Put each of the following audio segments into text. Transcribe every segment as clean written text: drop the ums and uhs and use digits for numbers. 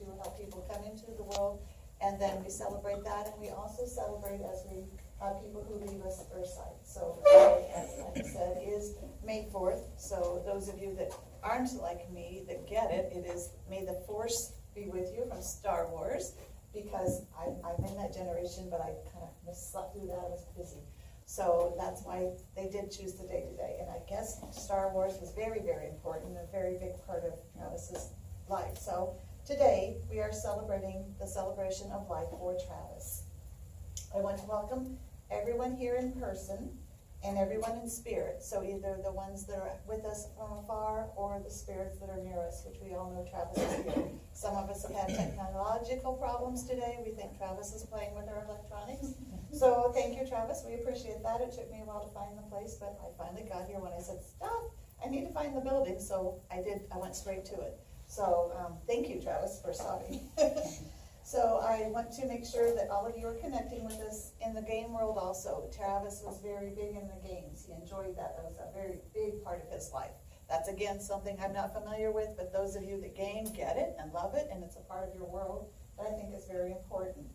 to help people come into the world, and then we celebrate that, and we also celebrate as we people who leave us earthside. So as I said, is May 4th. So those of you that aren't like me, that get it, it is May the Force be with you from Star Wars, because I'm in that generation, but I kind of slept through that. I was busy. So that's why they did choose the day today. And I guess Star Wars was very, very important, a very big part of Travis's life. So today we are celebrating the celebration of life for Travis. I want to welcome everyone here in person and everyone in spirit. So either the ones that are with us from afar or the spirits that are near us, which we all know Travis is here. Some of us have had technological problems today. We think Travis is playing with our electronics. So thank you, Travis. We appreciate that. It took me a while to find the place, but I finally got here when I said, stop, I need to find the building. So I did, I went straight to it. So thank you, Travis, for stopping. So I want to make sure that all of you are connecting with us in the game world also. Travis was very big in the games. He enjoyed that. That was a very big part of his life. That's, again, something I'm not familiar with, but those of you that game get it and love it, and it's a part of your world that I think is very important.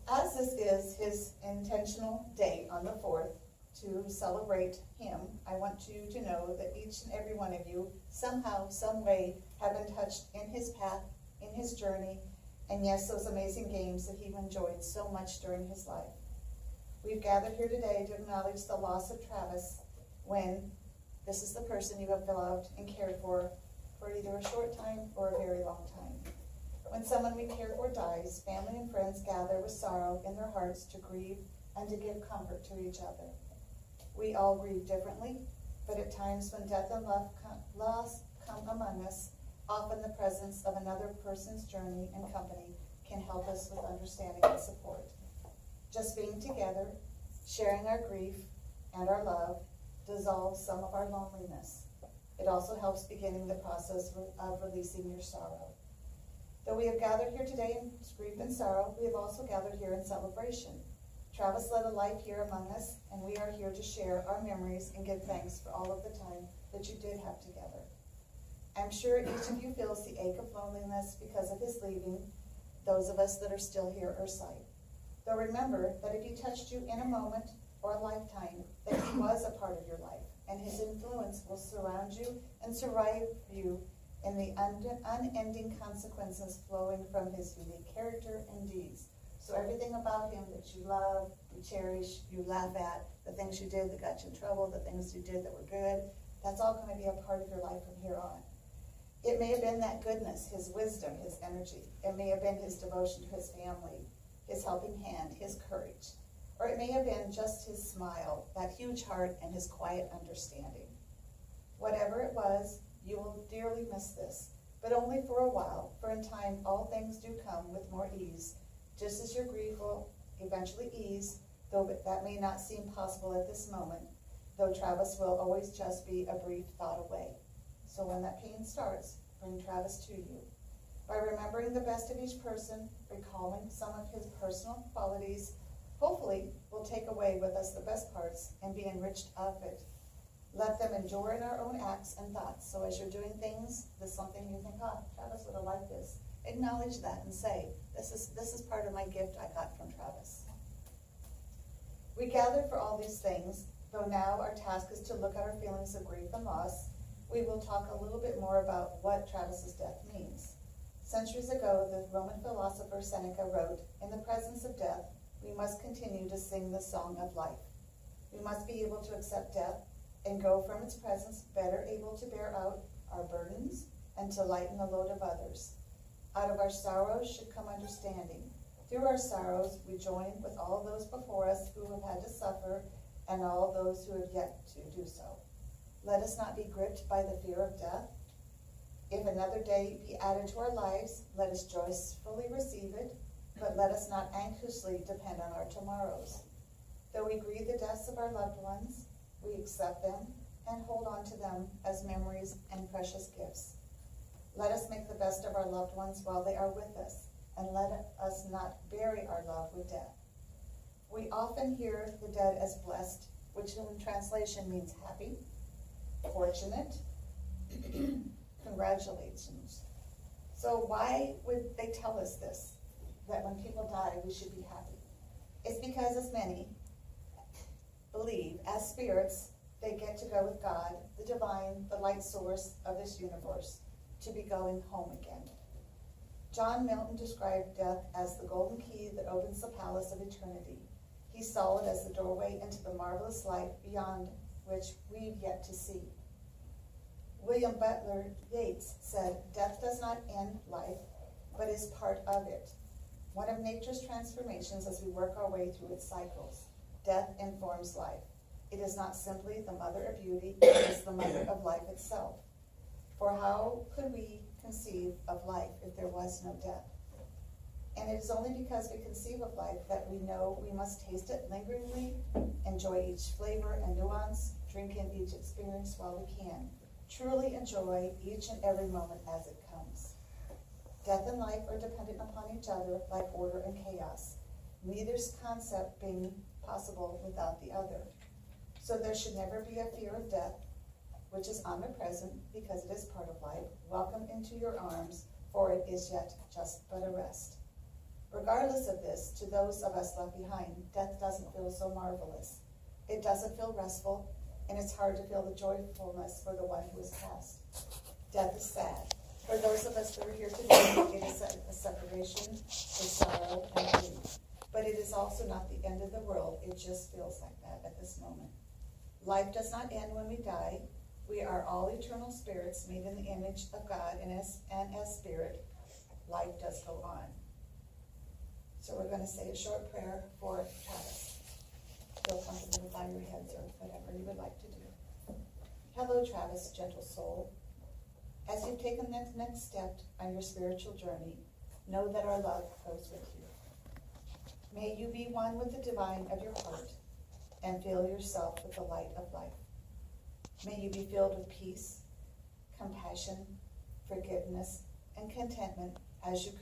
As this is his intentional day on the 4th, to celebrate him, I want you to know that each and every one of you somehow, some way have been touched in his path, in his journey, and yes, those amazing games that he enjoyed so much during his life. We've gathered here today to acknowledge the loss of Travis when this is the person you have loved and cared for either a short time or a very long time. When someone we care for dies, family and friends gather with sorrow in their hearts to grieve and to give comfort to each other. We all grieve differently, but at times when death and loss come among us, often the presence of another person's journey and company can help us with understanding and support. Just being together, sharing our grief and our love, dissolves some of our loneliness. It also helps beginning the process of releasing your sorrow. Though we have gathered here today in grief and sorrow, we have also gathered here in celebration. Travis led a life here among us, and we are here to share our memories and give thanks for all of the time that you did have together. I'm sure each of you feels the ache of loneliness because of his leaving, those of us that are still here earthside. Though remember that if he touched you in a moment or a lifetime, that he was a part of your life, and his influence will surround you and survive you in the unending consequences flowing from his unique character and deeds. So everything about him that you love, you cherish, you laugh at, the things you did that got you in trouble, the things you did that were good, that's all going to be a part of your life from here on. It may have been that goodness, his wisdom, his energy. It may have been his devotion to his family, his helping hand, his courage. Or it may have been just his smile, that huge heart, and his quiet understanding. Whatever it was, you will dearly miss this, but only for a while, for in time all things do come with more ease, just as your grief will eventually ease, though that may not seem possible at this moment, though Travis will always just be a brief thought away. So when that pain starts, bring Travis to you. By remembering the best of each person, recalling some of his personal qualities, hopefully we'll take away with us the best parts and be enriched of it. Let them endure in our own acts and thoughts. So as you're doing things, there's something you think, oh, Travis would have liked this. Acknowledge that and say, this is part of my gift I got from Travis. We gathered for all these things, though now our task is to look at our feelings of grief and loss. We will talk a little bit more about what Travis's death means. Centuries ago, the Roman philosopher Seneca wrote, in the presence of death, we must continue to sing the song of life. We must be able to accept death and go from its presence better able to bear out our burdens and to lighten the load of others. Out of our sorrows should come understanding. Through our sorrows, we join with all those before us who have had to suffer and all those who have yet to do so. Let us not be gripped by the fear of death. If another day be added to our lives, let us joyfully receive it, but let us not anxiously depend on our tomorrows. Though we grieve the deaths of our loved ones, we accept them and hold on to them as memories and precious gifts. Let us make the best of our loved ones while they are with us, and let us not bury our love with death. We often hear the dead as blessed, which in translation means happy, fortunate, Congratulations. So why would they tell us this? That when people die, we should be happy? It's because as many believe, as spirits, they get to go with God, the divine, the light source of this universe, to be going home again. John Milton described death as the golden key that opens the palace of eternity. He saw it as the doorway into the marvelous life beyond which we've yet to see. William Butler Yeats said, "Death does not end life, but is part of it. One of nature's transformations as we work our way through its cycles. Death informs life. It is not simply the mother of beauty, it is the mother of life itself. For how could we conceive of life if there was no death? And it is only because we conceive of life that we know we must taste it lingeringly, enjoy each flavor and nuance, drink in each experience while we can, truly enjoy each and every moment as it comes. Death and life are dependent upon each other like order and chaos, neither's concept being possible without the other. So there should never be a fear of death, which is omnipresent because it is part of life. Welcome into your arms, for it is yet just but a rest. Regardless of this, to those of us left behind, death doesn't feel so marvelous. It doesn't feel restful, and it's hard to feel the joyfulness for the one who has passed. Death is sad. For those of us that are here today, it is a separation, a sorrow, and grief. But it is also not the end of the world. It just feels like that at this moment. Life does not end when we die. We are all eternal spirits made in the image of God, and as spirit, life does go on. So we're going to say a short prayer for Travis. Feel comfortable to bow your heads or whatever you would like to do. Hello, Travis, gentle soul. As you've taken the next step on your spiritual journey, know that our love goes with you. May you be one with the divine of your heart and fill yourself with the light of life. May you be filled with peace, compassion, forgiveness, and contentment as you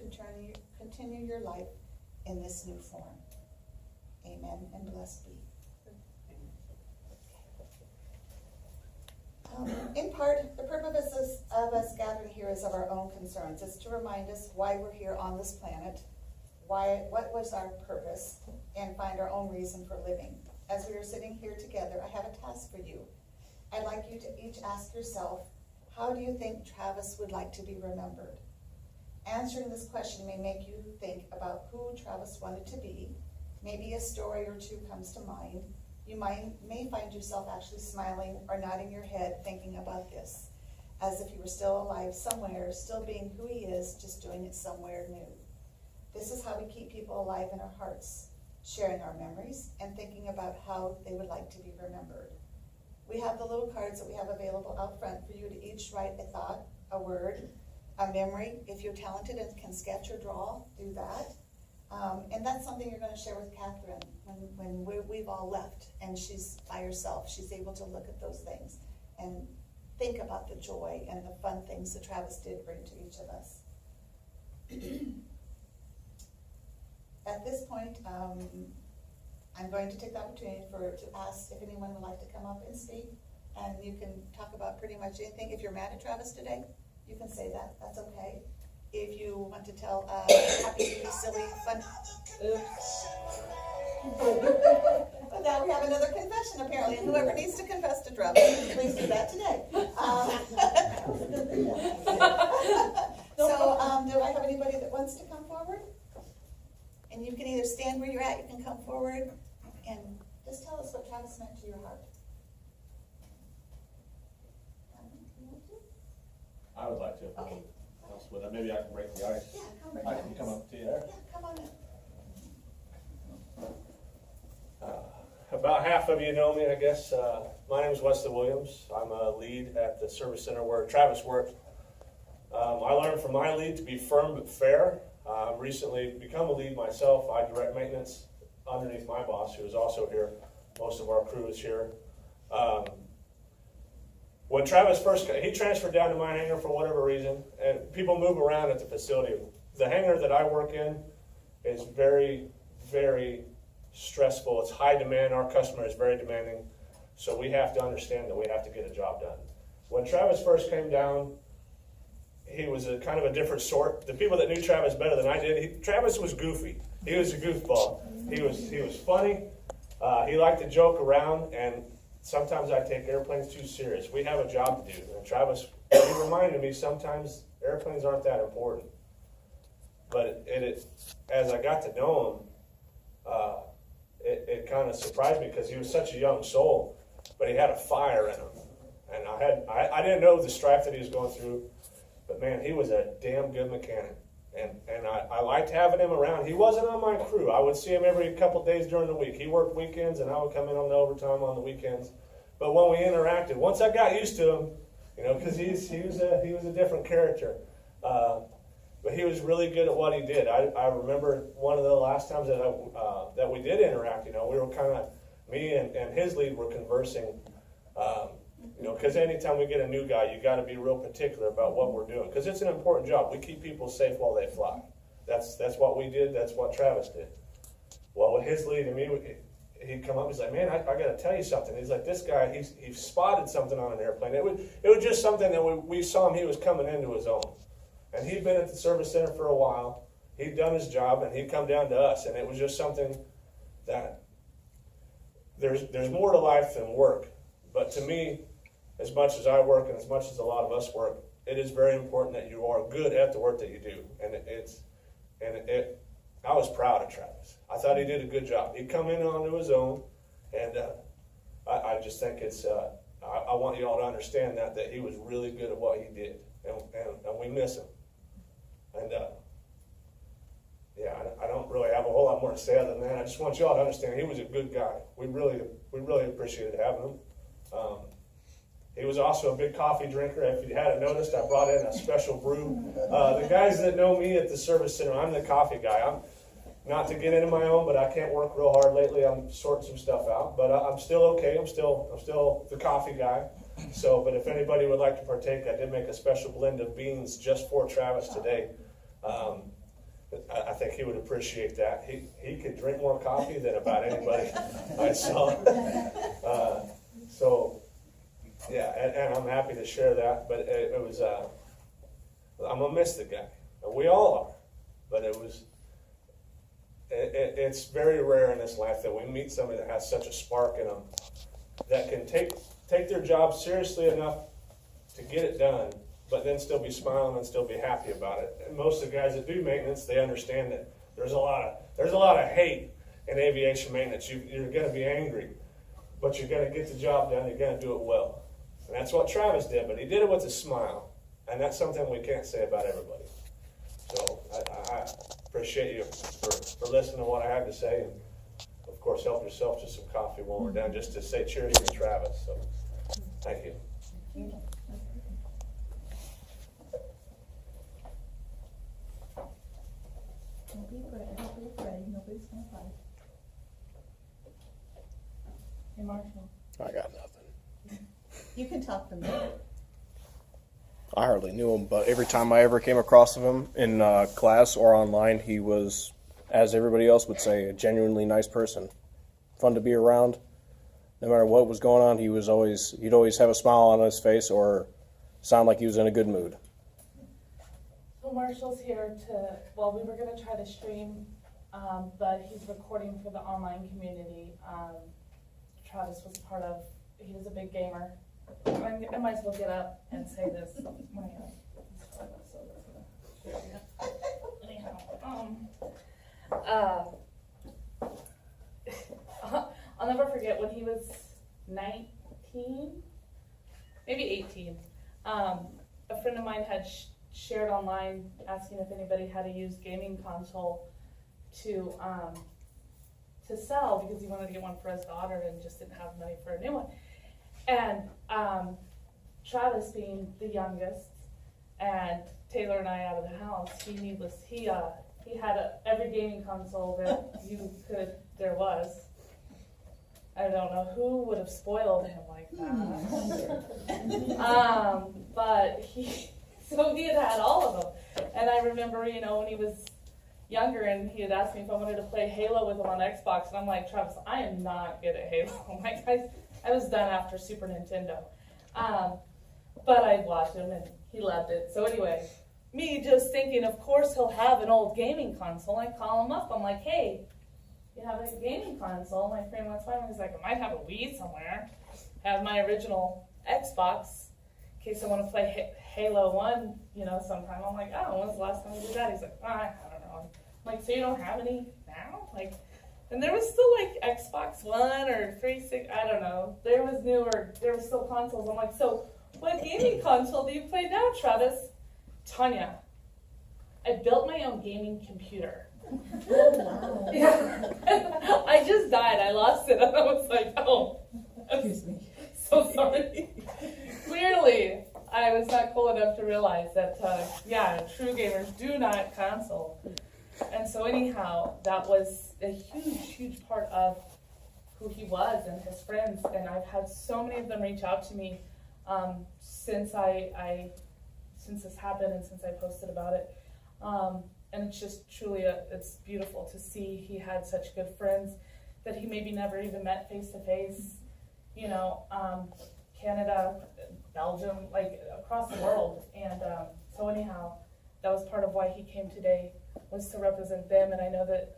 continue your life in this new form. Amen and blessed be. In part, the purpose of us gathering here is of our own concerns. It's to remind us why we're here on this planet, what was our purpose, and find our own reason for living. As we are sitting here together, I have a task for you. I'd like you to each ask yourself, how do you think Travis would like to be remembered? Answering this question may make you think about who Travis wanted to be. Maybe a story or two comes to mind. You may find yourself actually smiling or nodding your head thinking about this, as if you were still alive somewhere, still being who he is, just doing it somewhere new. This is how we keep people alive in our hearts, sharing our memories and thinking about how they would like to be remembered. We have the little cards that we have available out front for you to each write a thought, a word, a memory. If you're talented and can sketch or draw, do that. And that's something you're going to share with Catherine when we've all left and she's by herself. She's able to look at those things and think about the joy and the fun things that Travis did bring to each of us. At this point, I'm going to take the opportunity to ask if anyone would like to come up and speak. And you can talk about pretty much anything. If you're mad at Travis today, you can say that. That's okay. If you want to tell happy, silly, fun. Oops. But now we have another confession apparently, and whoever needs to confess to Travis, please do that today. Do I have anybody that wants to come forward? And you can either stand where you're at, you can come forward, and just tell us what Travis meant to your heart. I would like to. Okay. Maybe I can break the ice. Yeah, come break I the can ice. come up to you there. Yeah, come on in. About half of you know me, I guess. My name is Wesley Williams. I'm a lead at the service center where Travis worked. I learned from my lead to be firm but fair. I've recently become a lead myself. I direct maintenance underneath my boss, who is also here. Most of our crew is here. When Travis first got, he transferred down to my hangar for whatever reason, and people move around at the facility. The hangar that I work in is very, very stressful. It's high demand. Our customer is very demanding, so we have to understand that we have to get a job done. When Travis first came down, he was a kind of a different sort. The people that knew Travis better than I did, Travis was goofy. He was a goofball. He was funny. He liked to joke around, and sometimes I take airplanes too serious. We have a job to do, and Travis, he reminded me sometimes airplanes aren't that important. But as I got to know him, it kind of surprised me because he was such a young soul, but he had a fire in him. And I didn't know the strife that he was going through, but man, he was a damn good mechanic. And I liked having him around. He wasn't on my crew. I would see him every couple days during the week. He worked weekends, and I would come in on the overtime on the weekends. But when we interacted, once I got used to him, because he was a different character. But he was really good at what he did. I remember one of the last times that we did interact. We were kind of, me and his lead were conversing. Because anytime we get a new guy, you got to be real particular about what we're doing, because it's an important job. We keep people safe while they fly. That's what we did. That's what Travis did. Well, with his lead and me, he'd come up. He's like, "Man, I got to tell you something." He's like, "This guy, he spotted something on an airplane. It was just something that we saw him. He was coming into his own, and he'd been at the service center for a while. He'd done his job, and he'd come down to us, and it was just something that there's more to life than work. But to me, as much as I work and as much as a lot of us work, it is very important that you are good at the work that you do. I was proud of Travis. I thought he did a good job. He'd come in onto his own, and I just think I want you all to understand that he was really good at what he did, and we miss him. And I don't really have a whole lot more to say other than that. I just want you all to understand he was a good guy. We really appreciated having him. He was also a big coffee drinker. If you hadn't noticed, I brought in a special brew. The guys that know me at the service center, I'm the coffee guy. I'm not to get into my own, but I can't work real hard lately. I'm sorting some stuff out, but I'm still okay. I'm still the coffee guy. So, but if anybody would like to partake, I did make a special blend of beans just for Travis today. I think he would appreciate that. He could drink more coffee than about anybody I saw. Yeah, and I'm happy to share that, but it was, I'm going to miss the guy. We all are, but it's very rare in this life that we meet somebody that has such a spark in them that can take their job seriously enough to get it done, but then still be smiling and still be happy about it. And most of the guys that do maintenance, they understand that there's a lot of hate in aviation maintenance. You're going to be angry, but you're going to get the job done. You're going to do it well. And that's what Travis did, but he did it with a smile. And that's something we can't say about everybody. So I appreciate you for listening to what I had to say. And, of course, help yourself to some coffee when we're done, just to say cheers to Travis. So thank you. Don't be afraid. Nobody's going to fight. Hey, Marshall. I got nothing. You can talk to me. I hardly knew him, but every time I ever came across him in class or online, he was, as everybody else would say, a genuinely nice person. Fun to be around. No matter what was going on, he'd always have a smile on his face or sound like he was in a good mood. So Marshall's here we were going to try to stream, but he's recording for the online community. Travis was he was a big gamer. I might as well get up and say this. I'll never forget when he was 19, maybe 18. A friend of mine had shared online asking if anybody had a used gaming console to sell because he wanted to get one for his daughter and just didn't have money for a new one. And Travis being the youngest and Taylor and I out of the house, he had every gaming console that there was. I don't know who would have spoiled him like that. But he had all of them. And I remember, when he was younger and he had asked me if I wanted to play Halo with him on Xbox, and I'm like, Travis, I am not good at Halo. Like I was done after Super Nintendo. But I watched him and he loved it. So anyway, me just thinking, of course he'll have an old gaming console. I call him up. I'm like, hey, you have a gaming console? My friend wants one. He's like, I might have a Wii somewhere. Have my original Xbox in case I want to play Halo 1, sometime. I'm like, oh, when's the last time you did that? He's like, I don't know. I'm like, so you don't have any now? Like, and there was still like Xbox One or 360, I don't know. There was still consoles. I'm like, so what gaming console do you play now, Travis? Tanya, I built my own gaming computer. Oh, wow. Yeah. I just died. I lost it. And I was like, oh, Excuse me. so sorry. Clearly, I was not cool enough to realize that, true gamers do not console. And so anyhow, that was a huge, huge part of who he was and his friends. And I've had so many of them reach out to me since since this happened and since I posted about it. And it's just truly, it's beautiful to see he had such good friends that he maybe never even met face to face. Canada, Belgium, like across the world. And so anyhow, that was part of why he came today, was to represent them. And I know that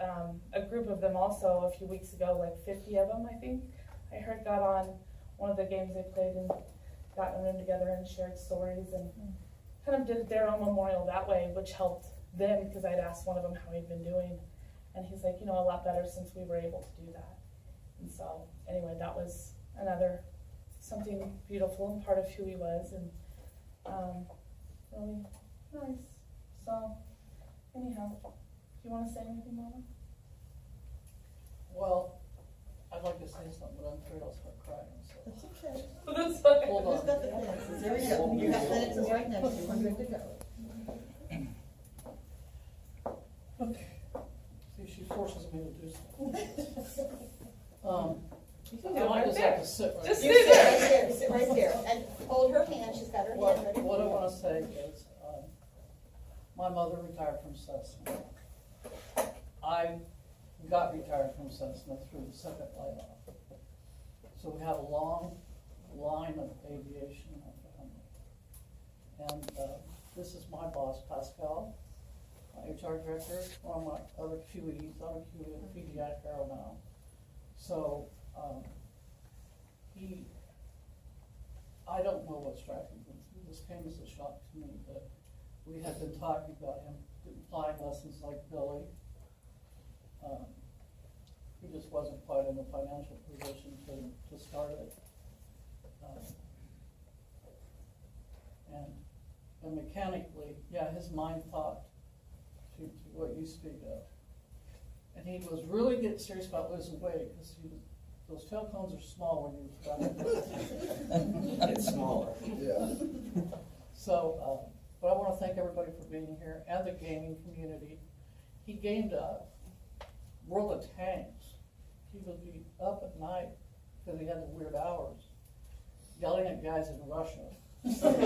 a group of them also a few weeks ago, like 50 of them, I think, I heard got on one of the games they played and got in a room together and shared stories and kind of did their own memorial that way, which helped them because I'd asked one of them how he'd been doing. And he's like, a lot better since we were able to do that. And so anyway, that was another something beautiful and part of who he was, and really nice. So anyhow, do you want to say anything, Mama? Well, I'd like to say something, but I'm afraid I'll start crying, so. That's okay. That's okay. Hold Who's on. got the glasses? There we go. You got lenses right next to you. I'm good to go. Okay. See, she forces me to do something. You can I go might right just there. have to sit right Just there. You sit sit there. right there, sit right there, and hold her hand, she's got her hand ready. What I want to say is, my mother retired from Cessna. I got retired from Cessna through the second layoff. So we have a long line of aviation in our family. And this is my boss, Pascal, my HR director, one of my other QEs, I'm a QE at Pediatric Aero now. So I don't know what striking him through. This came as a shock to me, but we had been talking about him flying lessons like Billy. He just wasn't quite in a financial position to start it. And mechanically, his mind thought to what you speak of. And he was really getting serious about losing weight because those tail cones are small when you fly. It's smaller. Yeah. So, but I want to thank everybody for being here and the gaming community. He gamed World of Tanks. He would be up at night because he had the weird hours, yelling at guys in Russia. Because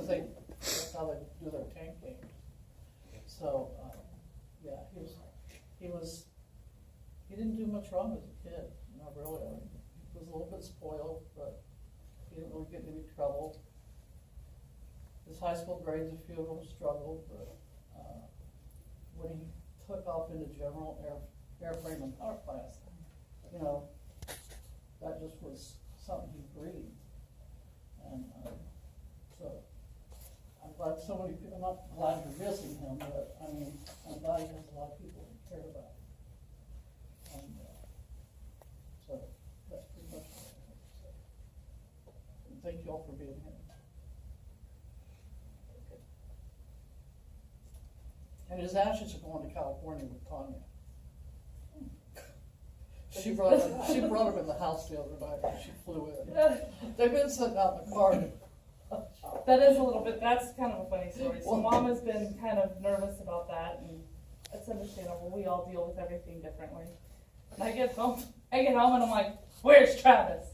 that's how they do their tank games. So, he didn't do much wrong as a kid, not really. I mean, he was a little bit spoiled, but he didn't really get in any trouble. His high school grades, a few of them struggled, but when he took off into general airframe and power class, that just was something he breathed. And so I'm glad so many people, I'm not glad you're missing him, but I mean, I'm glad he has a lot of people who care about him. And so that's pretty much what I have to say. And thank you all for being here. And his ashes are going to California with Tanya. She brought him in the house the other night when she flew in. They've been sitting out in the car. That is a little bit, that's kind of a funny story. So Mom has been kind of nervous about that, and it's understandable. We all deal with everything differently. And I get home and I'm like, where's Travis?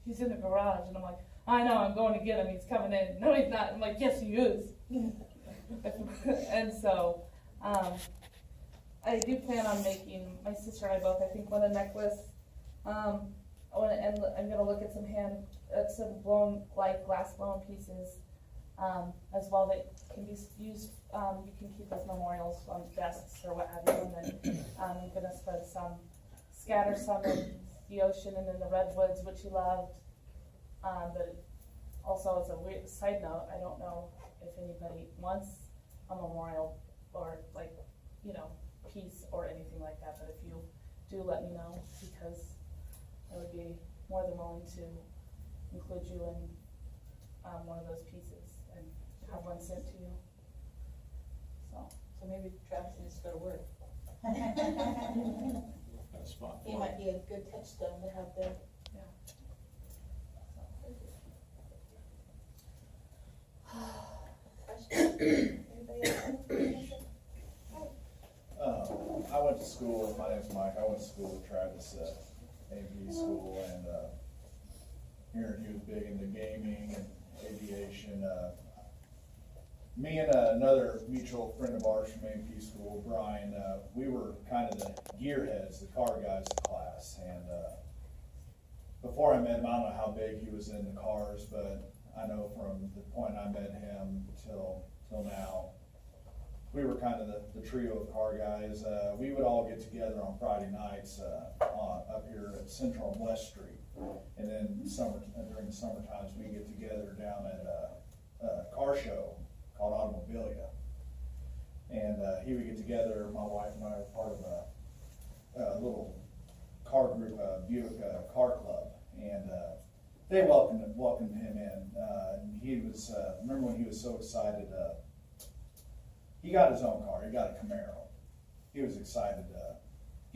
He's in the garage. And I'm like, I know, I'm going to get him. He's coming in. No, he's not. I'm like, yes, he is. And so, I do plan on making, my sister and I both, I think, want a necklace. And I'm going to look at some glass blown pieces as well that can be used, you can keep as memorials on desks or what have you, and then, I'm gonna scatter some in the ocean and in the redwoods, which he loved. But also, as a weird side note, I don't know if anybody wants a memorial or like, piece or anything like that, but if you do, let me know, because I would be more than willing to include you in, one of those pieces and have one sent to you. So maybe Travis needs to go to work. That's fine. He might be a good touchstone to have there. Anybody else? I went to school, my name's Mike, I went to school with Travis at AV school, and hearing he was big into gaming and aviation. Me and another mutual friend of ours from AP school, Brian, we were kind of the gearheads, the car guys of the class, and before I met him, I don't know how big he was in the cars, but I know from the point I met him till now, we were kind of the trio of car guys. We would all get together on Friday nights up here at Central and West Street. And then during the summer times, we get together down at a car show called Automobilia. And he would get together, my wife and I were part of a little car group, Buick car club. And they welcomed him in. And he was, remember when he was so excited, he got his own car, he got a Camaro. He was excited to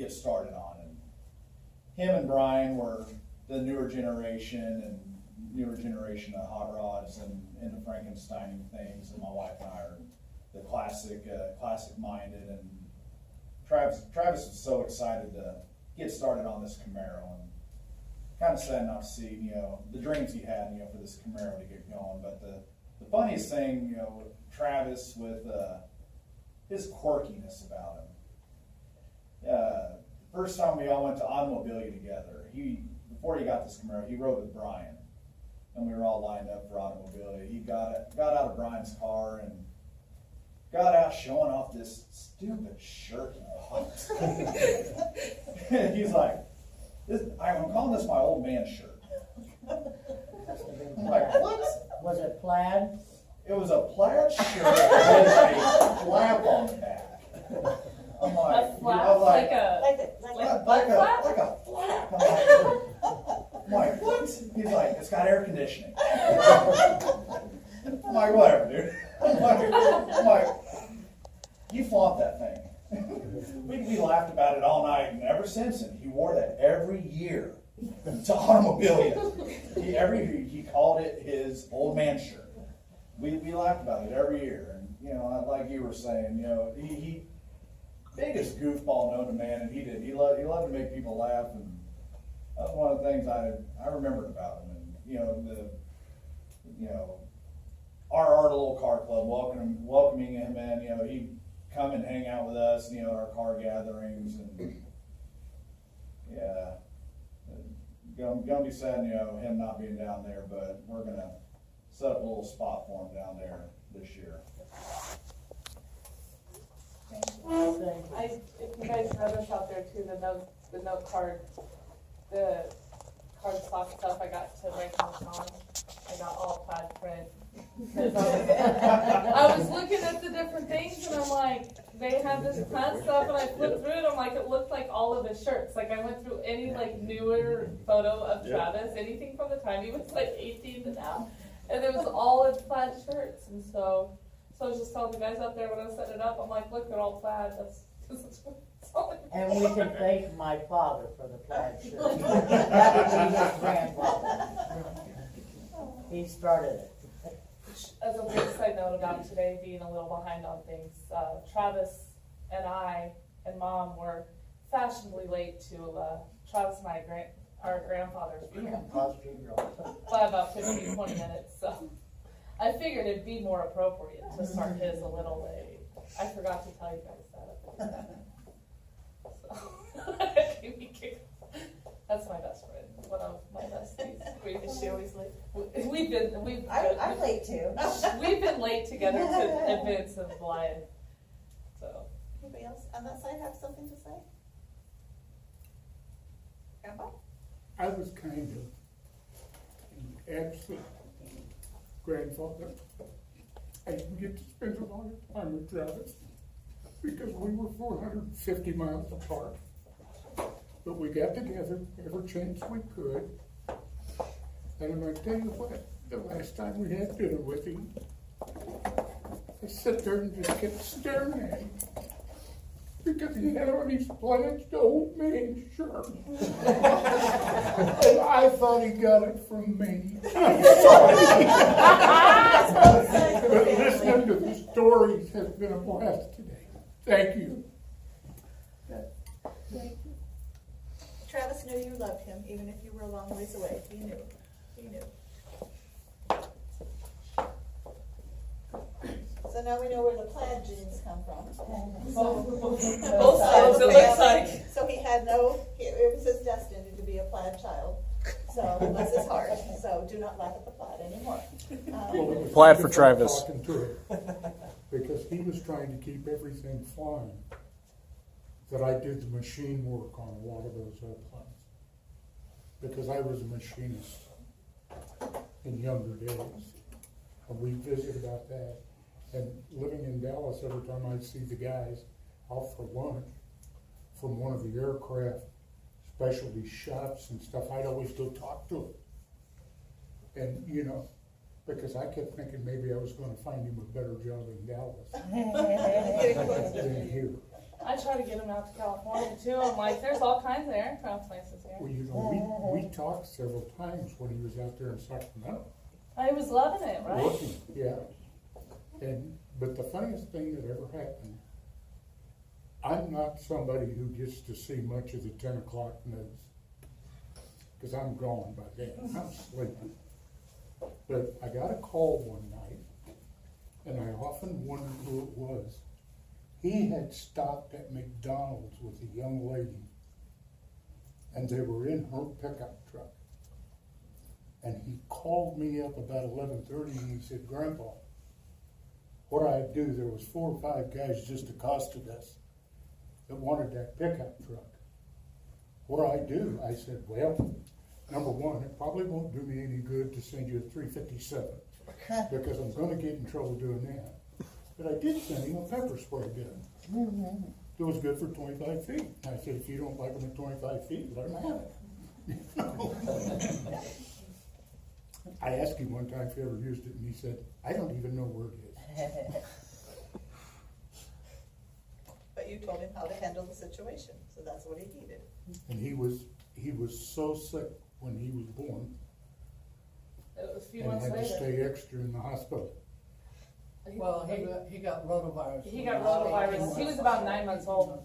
get started on it. Him and Brian were the newer generation of hot rods and the Frankensteining things, and my wife and I are the classic minded. And Travis was so excited to get started on this Camaro, and kind of sad not to see, the dreams he had, for this Camaro to get going. But the funniest thing, Travis with his quirkiness about him. First time we all went to Automobilia together, before he got this Camaro, he rode with Brian, and we were all lined up for Automobilia. He got out of Brian's car and got out showing off this stupid shirt he bought. He's like, I'm calling this my old man shirt. I'm like, what? Was it plaid? It was a plaid shirt with a flap on the back. I'm like, a flap, like a butt flap? Like a flap. I'm like, what? He's like, it's got air conditioning. I'm like, whatever, dude. I'm like, you flaunt that thing. We laughed about it all night, and ever since then, he wore that every year to Automobilia. Every year, he called it his old man shirt. We laughed about it every year, and like you were saying, he biggest goofball known to man, and he loved to make people laugh, and that's one of the things I remembered about him. And our little car club welcoming him in. He'd come and hang out with us, at our car gatherings, and yeah, gonna be sad, him not being down there, but we're gonna set up a little spot for him down there this year. If you guys notice out there too, the note card, the cardstock stuff I got to write on the song, I got all plaid print. I was looking at the different things, and I'm like, they had this plaid stuff, and I flipped through it, I'm like, it looked like all of his shirts. Like, I went through any newer photo of Travis, anything from the time he was 18 to now, and it was all in plaid shirts. And so I was just telling the guys out there when I was setting it up, I'm like, look, they're all plaid. That's And we can thank my father for the plaid shirt. That would be his grandfather. He started it. As a weird side note about today being a little behind on things, Travis and I and Mom were fashionably late to Travis and our grandfather's funeral by about 15, 20 minutes. So I figured it'd be more appropriate to start his a little late. I forgot to tell you guys that. So, that's my best friend. one of my besties. Is she always late? I'm late too. We've been late together to events of Blythe. So, Anybody else on that side have something to say? Grandpa? I was kind of an absent grandfather. I didn't get to spend a lot of time with Travis because we were 450 miles apart. But we got together every chance we could. And I'm gonna tell you what, the last time we had dinner with him, I sat there and just kept staring at him. Because he had all these plans to hold me in shirt. And I thought he got it from me. I'm sorry. But listening to the stories has been a blast today. Thank you. Travis knew you loved him, even if you were a long ways away. He knew. He knew. So now we know where the plaid jeans come from. both sides, it looks like. So he had no, it was his destiny to be a plaid child. So it was his heart. So do not laugh at the plaid anymore. Well, it was Plaid for different Travis. talking to him, because he was trying to keep everything flying. That I did the machine work on a lot of those airplanes. Because I was a machinist in younger days. And we visited about that. And living in Dallas, every time I'd see the guys out for lunch from one of the aircraft specialty shops and stuff, I'd always go talk to them. And, you know, because I kept thinking maybe I was gonna find him a better job in Dallas than here. I try to get him out to California too. I'm like, there's all kinds of aircraft places Well, here. you know, we talked several times when he was out there in Sacramento. I was loving it, right? Working, yeah. But the funniest thing that ever happened, I'm not somebody who gets to see much of the 10 o'clock news. Because I'm gone by then, I'm sleeping. But I got a call one night, and I often wondered who it was. He had stopped at McDonald's with a young lady, and they were in her pickup truck. And he called me up about 11:30 and he said, "Grandpa, what do I do? There was 4 or 5 guys just accosted us that wanted that pickup truck. What do I do?" I said, "Well, number one, it probably won't do me any good to send you a 357 because I'm gonna get in trouble doing that. But I did send him a pepper spray gun. It was good for 25 feet. I said, if you don't like them at 25 feet, let them have it." I asked him one time if he ever used it, and he said, "I don't even know where it is." But you told him how to handle the situation, so that's what he needed. And he was so sick when he was born, It was a few and months had to later. stay extra in the hospital. Well, he got rotavirus. He got rotavirus. He was about 9 months old.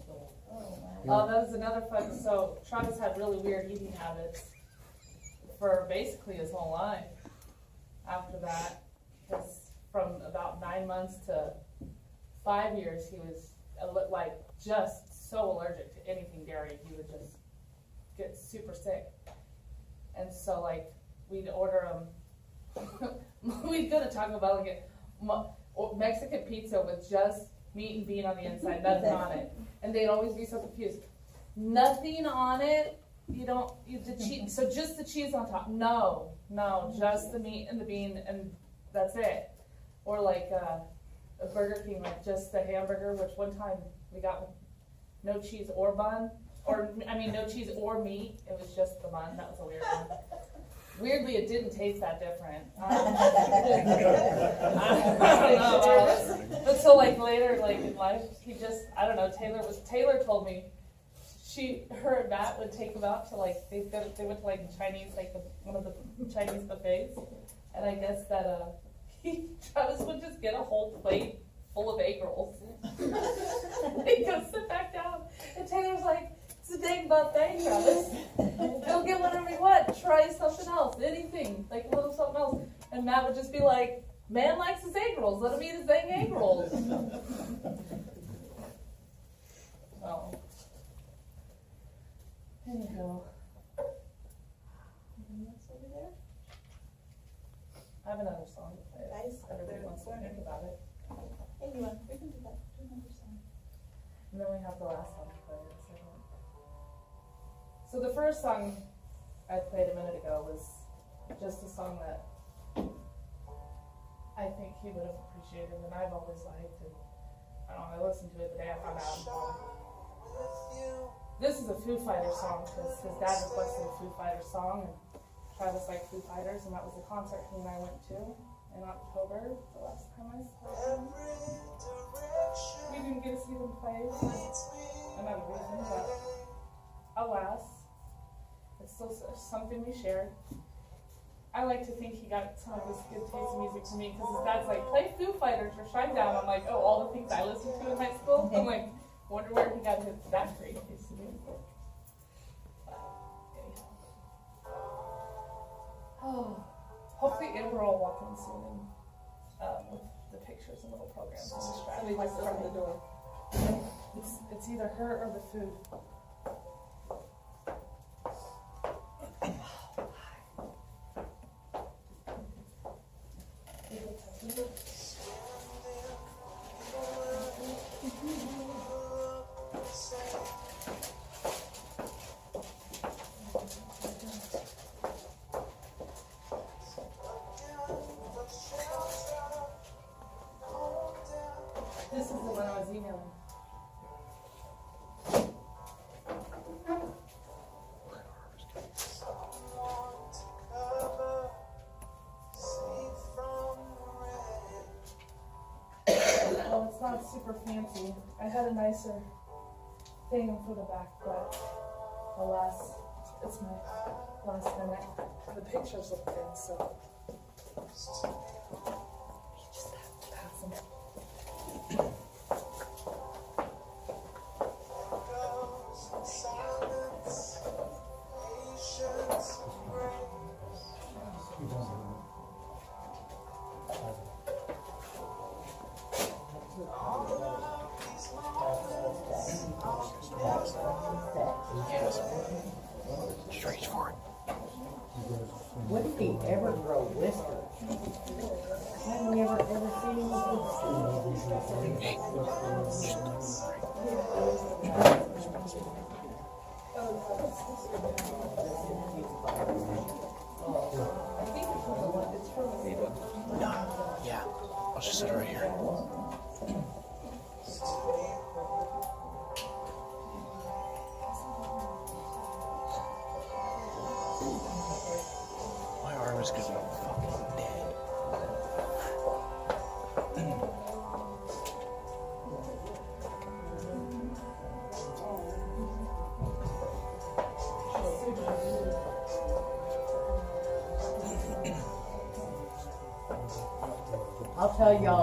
Yeah. That was another fun. So Travis had really weird eating habits for basically his whole life. After that, because from about 9 months to 5 years, he was like just so allergic to anything dairy. He would just get super sick. And so like we'd order him. We'd go to Taco Bell and get Mexican pizza with just meat and bean on the inside, nothing on it. And they'd always be so confused. Nothing on it? The cheese, so just the cheese on top? No, just the meat and the bean and that's it. Or like a Burger King, like just the hamburger, which one time we got no cheese or bun, no cheese or meat, it was just the bun, that was a weird one. Weirdly, it didn't taste that different. I don't know. But so like later, like in life, he just, I don't know, Taylor told me, her and Matt would take him out to like, they went to like Chinese, like one of the Chinese buffets. And I guess that Travis would just get a whole plate full of egg rolls. He goes sit back down. And Taylor's like, "It's a dang buffet, Travis. Go get whatever you want. Try something else. Anything. Like a little something else." And Matt would just be like, "Man likes his egg rolls. Let him eat his dang egg rolls." So, anyhow. have another song to play. Guys, Everybody they're wants to learning. think about it. Hey, you want, we can do that, do another song. And then we have the last song to play in a second. So the first song I played a minute ago was just a song that I think he would have appreciated, and I've always liked. And I don't know, I listened to it the day I found out. This is a Foo Fighters song because his dad requested a Foo Fighters song, and Travis liked Foo Fighters, and that was the concert he and I went to in October, the last time I saw him. We didn't get to see them play for another reason, but alas, it's still something we shared. I like to think he got some of this good taste in music to me because his dad's like, play Foo Fighters or Shinedown. I'm like, oh, all the things I listened to in high school? I'm like, wonder where he got that great taste in music. Anyhow. Oh, hopefully Amber will walk in soon and with the pictures and little programs and distract Somebody just opened the door. It's either her or the food. This is the one I was emailing. Oh, it's not super fancy. I had a nicer thing for the back, but alas, it's my last minute. The pictures look good, so you just have to pass them. Strange for it. When did he ever grow whiskers? Have we ever seen him Yeah, I'll just sit right here. My arm is gonna be fucking dead. I'll tell y'all